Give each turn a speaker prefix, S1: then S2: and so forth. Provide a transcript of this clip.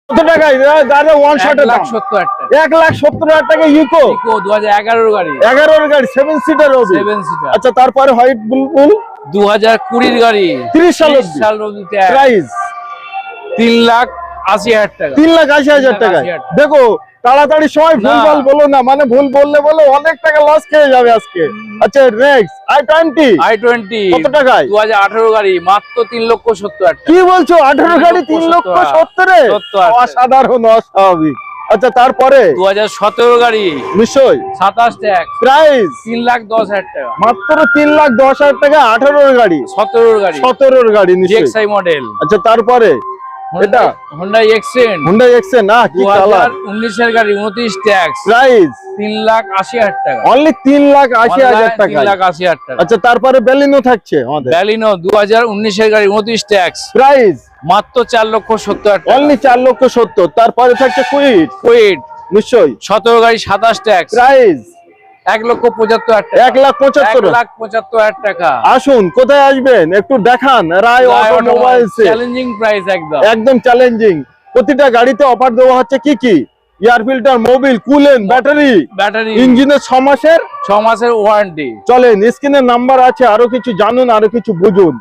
S1: কত টাকায় দাদা ওয়ান শটে?
S2: 1,70,000 টাকা।
S1: 1,70,000 টাকা ইকো।
S2: ইকো 2011 গাড়ি।
S1: 11 গাড়ি 7 সিটার হবে।
S2: 7 সিটার।
S1: আচ্ছা তারপরে হোয়াইট বুলবুল
S2: 2020 গাড়ি।
S1: 30 সাল
S2: 30
S1: অবধি।
S2: সাল অবধি ট্যাক্স।
S1: প্রাইস
S2: 3,80,000 টাকা।
S1: 3,80,000 টাকা।
S2: 3,80,000 টাকা।
S1: দেখো তাড়াতাড়ি সময় ভুল
S2: না।
S1: ভাল বলো না, মানে ভুল বললে বলো অনেক টাকা লস খেয়ে যাবে আজকে। আচ্ছা নেক্সট i20
S2: i20
S1: কত টাকায়?
S2: 2018 গাড়ি মাত্র 3,70,000 টাকা।
S1: কি বলছো? 18 গাড়ি 3,70,000
S2: 70,000
S1: অসাধারণ, অস্বাভাবিক। আচ্ছা তারপরে
S2: 2017 গাড়ি
S1: নিশ্চয়
S2: 27 ট্যাক্স।
S1: প্রাইস
S2: 3,10,000 টাকা।
S1: মাত্র 3,10,000 টাকা 18 গাড়ি
S2: 17 গাড়ি
S1: 17 গাড়ি নিশ্চয়।
S2: DXi model.
S1: আচ্ছা তারপরে এটা
S2: Honda Accent
S1: Honda Accent না কি কালার?
S2: 2019 এর গাড়ি 29 ট্যাক্স।
S1: প্রাইস
S2: 3,80,000 টাকা।
S1: অনলি 3,80,000 টাকা।
S2: 3,80,000 টাকা।
S1: আচ্ছা তারপরে বেলিনো থাকছে আমাদের।
S2: ব্যালিনো 2019 এর গাড়ি 29 ট্যাক্স।
S1: প্রাইস
S2: মাত্র 4,70,000 টাকা।
S1: অনলি 4,70,000। তারপরে থাকছে কুইট
S2: কুইট
S1: নিশ্চয়
S2: 17 গাড়ি 27 ট্যাক্স।
S1: প্রাইস
S2: 1,75,000 টাকা।
S1: 1,75,000।
S2: 1,75,000 টাকা।
S1: আসুন কোথায় আসবেন একটু দেখান। রায় অটোমোবাইলসে
S2: চ্যালেঞ্জিং প্রাইস একদম।
S1: একদম চ্যালেঞ্জিং। প্রতিটা গাড়িতে অফার দেওয়া হচ্ছে কি কি? এয়ার ফিল্টার, মোবিল, কুলেন, ব্যাটারি,
S2: ব্যাটারি
S1: ইঞ্জিনের 6 মাসের।
S2: 6 মাসের ওয়ারেন্টি।
S1: চলেন স্ক্রিনের নাম্বার আছে, আরো কিছু জানুন, আরো কিছু বুঝুন।